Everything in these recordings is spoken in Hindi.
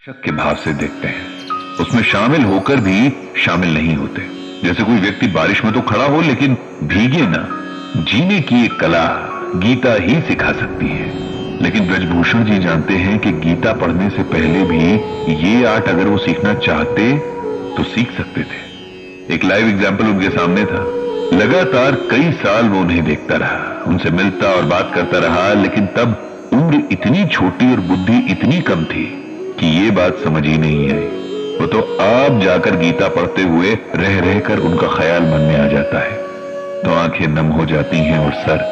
शक के भाव से देखते हैं, उसमें शामिल होकर भी शामिल नहीं होते। जैसे कोई व्यक्ति बारिश में तो खड़ा हो लेकिन भीगे ना। जीने की एक कला गीता ही सिखा सकती है। लेकिन ब्रजभूषण जी जानते हैं कि गीता पढ़ने से पहले भी ये आर्ट अगर वो सीखना चाहते तो सीख सकते थे। एक लाइव एग्जाम्पल उनके सामने था। लगातार कई साल वो उन्हें देखता रहा, उनसे मिलता और बात करता रहा, लेकिन तब उम्र इतनी छोटी और बुद्धि इतनी कम थी कि ये बात समझ ही नहीं आई। वो तो आप जाकर गीता पढ़ते हुए रह रहकर उनका ख्याल मन में आ जाता है तो आंखें नम हो जाती हैं और सर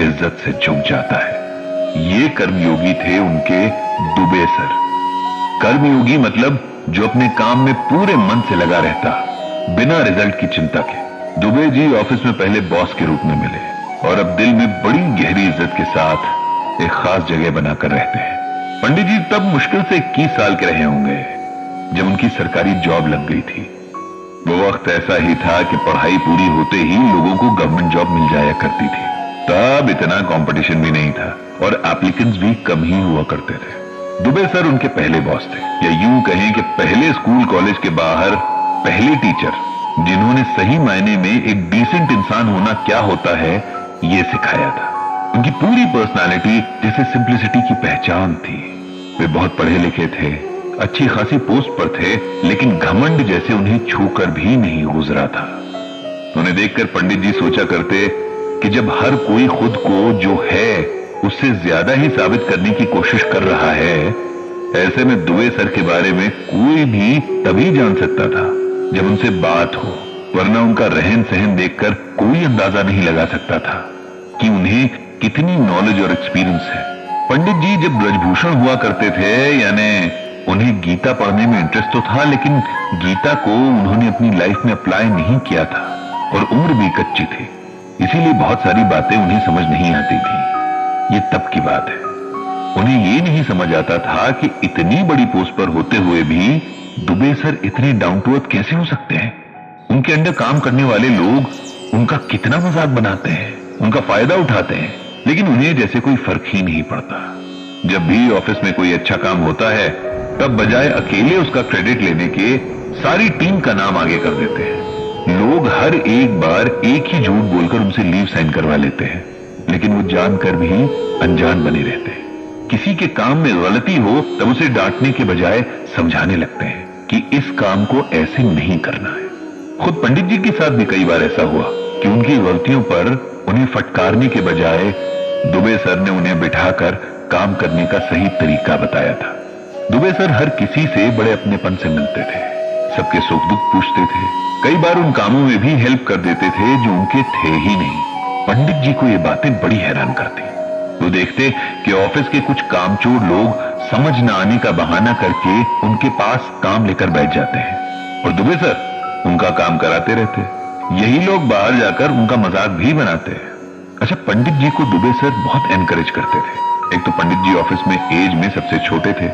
इज्जत से झुक जाता है। ये कर्मयोगी थे उनके दुबे सर। कर्मयोगी मतलब जो अपने काम में पूरे मन से लगा रहता, बिना रिजल्ट की चिंता के। दुबे जी ऑफिस में पहले बॉस के रूप में मिले और अब दिल में बड़ी गहरी इज्जत के साथ एक खास जगह बनाकर रहते हैं। पंडित जी तब मुश्किल से 21 साल के रहे होंगे जब उनकी सरकारी जॉब लग गई थी। वो वक्त ऐसा ही था कि पढ़ाई पूरी होते ही लोगों को गवर्नमेंट जॉब मिल जाया करती थी। तब इतना कंपटीशन भी नहीं था और एप्लीकेंट्स भी कम ही हुआ करते थे। दुबे सर उनके पहले बॉस थे, या यूं कहें कि पहले स्कूल कॉलेज के बाहर पहले टीचर जिन्होंने सही मायने में एक डिसेंट इंसान होना क्या होता है ये सिखाया था। उनकी पूरी पर्सनालिटी जैसे सिंप्लिसिटी की पहचान थी। वे बहुत पढ़े लिखे थे, अच्छी खासी पोस्ट पर थे, लेकिन घमंड जैसे उन्हें छूकर भी नहीं गुजरा था। उन्हें देखकर पंडित जी सोचा करते कि जब हर कोई खुद को जो है उससे ज्यादा ही साबित करने की कोशिश कर रहा है, ऐसे में दुबे सर के बारे में कोई भी तभी जान सकता था जब उनसे बात हो, वरना उनका रहन सहन देखकर कोई अंदाजा नहीं लगा सकता था कि उन्हें कितनी नॉलेज और एक्सपीरियंस है। पंडित जी जब ब्रजभूषण हुआ करते थे, यानी उन्हें गीता पढ़ने में इंटरेस्ट तो था, लेकिन गीता को उन्होंने अपनी लाइफ में अप्लाई नहीं किया था और उम्र भी कच्ची थी, इसीलिए बहुत सारी बातें उन्हें समझ नहीं आती थी। ये तब की बात है। उन्हें ये नहीं समझ आता था कि इतनी बड़ी पोस्ट पर होते हुए भी दुबे सर इतने डाउन टू अर्थ कैसे हो सकते हैं। उनके अंडर काम करने वाले लोग उनका कितना मजाक बनाते हैं, उनका फायदा उठाते हैं, लेकिन उन्हें जैसे कोई फर्क ही नहीं पड़ता। जब भी ऑफिस में कोई अच्छा काम होता है तब बजाय अकेले उसका क्रेडिट लेने के सारी टीम का नाम आगे कर देते हैं। लोग हर एक बार एक ही झूठ बोलकर उनसे लीव साइन करवा लेते हैं, लेकिन वो जानकर भी अनजान बने रहते हैं। किसी के काम में गलती हो तब उसे डांटने के बजाय समझाने लगते हैं कि इस काम को ऐसे नहीं करना है। खुद पंडित जी के साथ भी कई बार ऐसा हुआ कि उनकी गलतियों पर उन्हें फटकारने के बजाय दुबे सर ने उन्हें बिठाकर काम करने का सही तरीका बताया था। दुबे सर हर किसी से बड़े अपनेपन से मिलते थे, सबके सुख दुख पूछते थे, कई बार उन कामों में भी हेल्प कर देते थे जो उनके थे ही नहीं। पंडित जी को ये बातें बड़ी हैरान करती। वो देखते कि ऑफिस के कुछ कामचोर लोग समझ न आने का बहाना करके उनके पास काम लेकर बैठ जाते हैं और दुबे सर उनका काम कराते रहते। यही लोग बाहर जाकर उनका मजाक भी बनाते हैं। अच्छा, पंडित जी को दुबे सर बहुत एनकरेज करते थे। एक तो पंडित जी ऑफिस में एज में सबसे छोटे थे,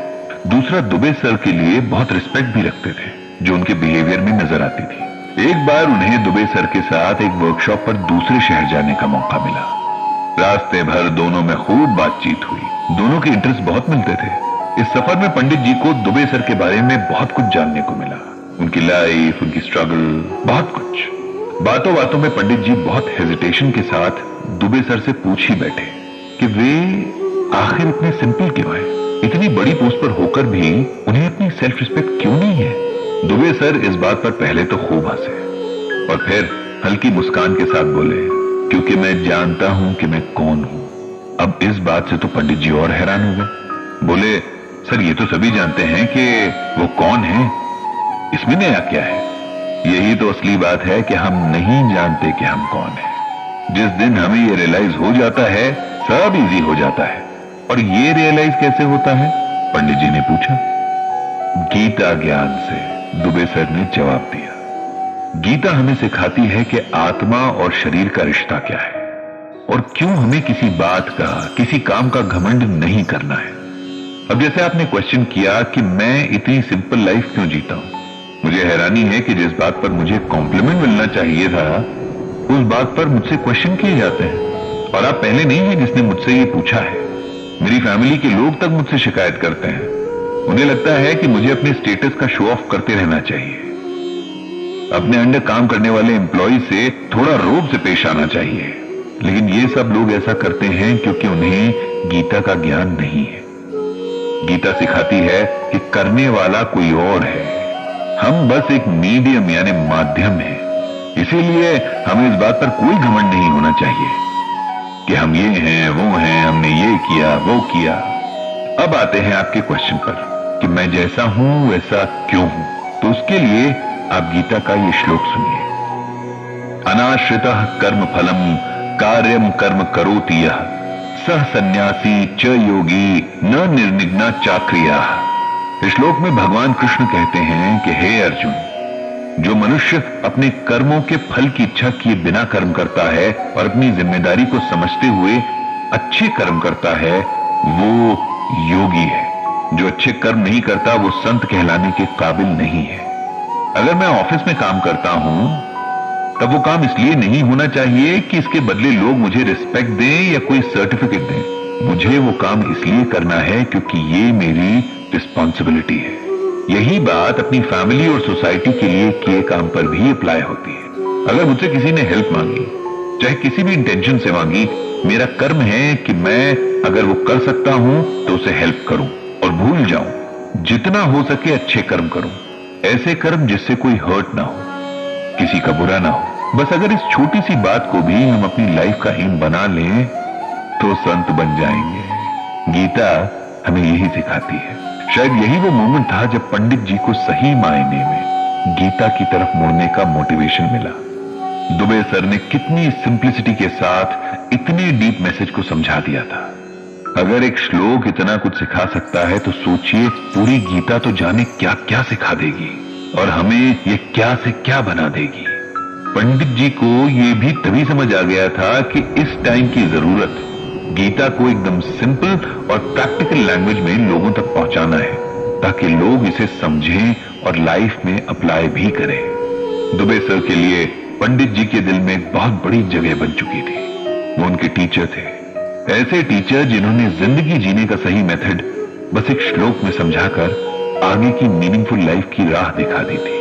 दूसरा दुबे सर के लिए बहुत रिस्पेक्ट भी रखते थे जो उनके बिहेवियर में नजर आती थी। एक बार उन्हें दुबे सर के साथ एक वर्कशॉप पर दूसरे शहर जाने का मौका मिला। रास्ते भर दोनों में खूब बातचीत हुई, दोनों के इंटरेस्ट बहुत मिलते थे। इस सफर में पंडित जी को दुबे सर के बारे में बहुत कुछ जानने को मिला, उनकी लाइफ, उनकी स्ट्रगल, बहुत कुछ। बातों बातों में पंडित जी बहुत हेजिटेशन के साथ दुबे सर से पूछ ही बैठे कि वे आखिर इतने सिंपल क्यों हैं, इतनी बड़ी पोस्ट पर होकर भी उन्हें अपनी सेल्फ रिस्पेक्ट क्यों नहीं है। दुबे सर इस बात पर पहले तो खूब हंसे और फिर हल्की मुस्कान के साथ बोले, क्योंकि मैं जानता हूं कि मैं कौन हूं। अब इस बात से तो पंडित जी और हैरान हो गए। बोले, सर ये तो सभी जानते हैं कि वो कौन है, इसमें नया क्या है। यही तो असली बात है कि हम नहीं जानते कि हम कौन है। जिस दिन हमें ये रियलाइज हो जाता है सब इजी हो जाता है। और ये रियलाइज कैसे होता है, पंडित जी ने पूछा। गीता ज्ञान से, दुबे सर ने जवाब दिया। गीता हमें सिखाती है कि आत्मा और शरीर का रिश्ता क्या है और क्यों हमें किसी बात का, किसी काम का घमंड नहीं करना है। अब जैसे आपने क्वेश्चन किया कि मैं इतनी सिंपल लाइफ क्यों जीता हूं, मुझे हैरानी है कि जिस बात पर मुझे कॉम्प्लीमेंट मिलना चाहिए था उस बात पर मुझसे क्वेश्चन किए जाते हैं। और आप पहले नहीं है जिसने मुझसे ये पूछा है। मेरी फैमिली के लोग तक मुझसे शिकायत करते हैं। उन्हें लगता है कि मुझे अपने स्टेटस का शो ऑफ करते रहना चाहिए, अपने अंडर काम करने वाले एम्प्लॉय से थोड़ा रोब से पेश आना चाहिए। लेकिन ये सब लोग ऐसा करते हैं क्योंकि उन्हें गीता का ज्ञान नहीं है। गीता सिखाती है कि करने वाला कोई और है, हम बस एक मीडियम यानी माध्यम है। इसीलिए हमें इस बात पर कोई घमंड नहीं होना चाहिए कि हम ये हैं वो हैं, हमने ये किया वो किया। अब आते हैं आपके क्वेश्चन पर कि मैं जैसा हूं वैसा क्यों हूं। तो उसके लिए आप गीता का ये श्लोक सुनिए। अनाश्रितः कर्म फलम कार्यम कर्म करोति यः सह सन्यासी च योगी न निर्निग्ना चाक्रिया। इस श्लोक में भगवान कृष्ण कहते हैं कि हे अर्जुन, जो मनुष्य अपने कर्मों के फल की इच्छा किए बिना कर्म करता है और अपनी जिम्मेदारी को समझते हुए अच्छे कर्म करता है, वो योगी है। जो अच्छे कर्म नहीं करता वो संत कहलाने के काबिल नहीं है। अगर मैं ऑफिस में काम करता हूं तब वो काम इसलिए नहीं होना चाहिए कि इसके बदले लोग मुझे रिस्पेक्ट दें या कोई सर्टिफिकेट दें। मुझे वो काम इसलिए करना है क्योंकि ये मेरी रिस्पॉन्सिबिलिटी है। यही बात अपनी फैमिली और सोसाइटी के लिए किए काम पर भी अप्लाई होती है। अगर मुझसे किसी ने हेल्प मांगी, चाहे किसी भी इंटेंशन से मांगी, मेरा कर्म है कि मैं अगर वो कर सकता हूं तो उसे हेल्प करूं और भूल जाऊं। जितना हो सके अच्छे कर्म करूं, ऐसे कर्म जिससे कोई हर्ट ना हो, किसी का बुरा ना हो। बस अगर इस छोटी सी बात को भी हम अपनी लाइफ का एम बना लें तो संत बन जाएंगे। गीता हमें यही सिखाती है। शायद यही वो मोमेंट था जब पंडित जी को सही मायने में गीता की तरफ मुड़ने का मोटिवेशन मिला। दुबे सर ने कितनी सिंप्लिसिटी के साथ इतने डीप मैसेज को समझा दिया था। अगर एक श्लोक इतना कुछ सिखा सकता है तो सोचिए पूरी गीता तो जाने क्या क्या सिखा देगी और हमें ये क्या से क्या बना देगी। पंडित जी को ये भी तभी समझ आ गया था कि इस टाइम की जरूरत गीता को एकदम सिंपल और प्रैक्टिकल लैंग्वेज में लोगों तक पहुंचाना है ताकि लोग इसे समझें और लाइफ में अप्लाई भी करें। दुबे सर के लिए पंडित जी के दिल में एक बहुत बड़ी जगह बन चुकी थी। वो उनके टीचर थे, ऐसे टीचर जिन्होंने जिंदगी जीने का सही मेथड बस एक श्लोक में समझाकर आगे की मीनिंगफुल लाइफ की राह दिखा दी थी।